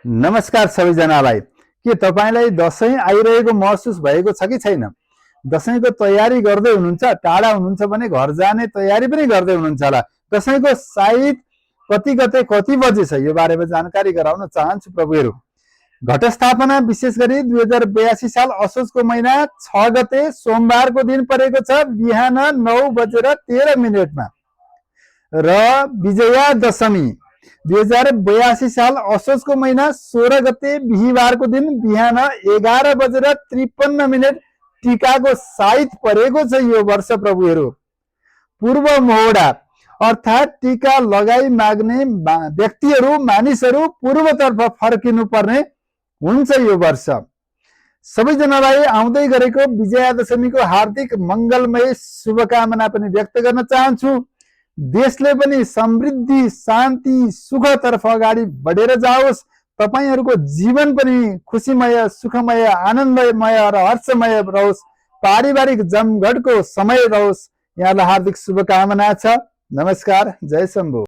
नमस्कार सबैजनालाई। के तपाईलाई दशैं आइरहेको महसुस भएको छ कि छैन? दशैंको तयारी गर्दै हुनुहुन्छ? टाढा हुनुहुन्छ भने घर जाने तयारी पनि गर्दै हुनुहुन्छ होला। दशैंको सायद कति गते कति बजे छ यो बारेमा जानकारी गराउन चाहन्छु प्रभुहरू। घटस्थापना विशेष गरी 2082 साल असोजको महिना 6 गते सोमबारको दिन परेको छ, बिहान 9:13 र विजया दशमी 2082 साल असोजको महिना 16 गते बिहिबारको दिन बिहान 11:53 टीकाको साइत परेको छ यो वर्ष प्रभुहरू। पूर्व मोहडा अर्थात् टीका लगाई माग्ने व्यक्तिहरू मानिसहरू पूर्वतर्फ फर्किनु पर्ने हुन्छ यो वर्ष। सबैजनालाई आउँदै गरेको विजया दशमीको हार्दिक मंगलमय शुभकामना पनि व्यक्त गर्न चाहन्छु। देशले पनि समृद्धि शान्ति सुखतर्फ अगाडि बढेर जाओस्। तपाईहरुको जीवन पनि खुशीमय सुखमय आनन्दमय र हर्षमय रहोस्। पारिवारिक जमघटको समय रहोस्। यहाँलाई हार्दिक शुभकामना छ। नमस्कार, जय शम्भु।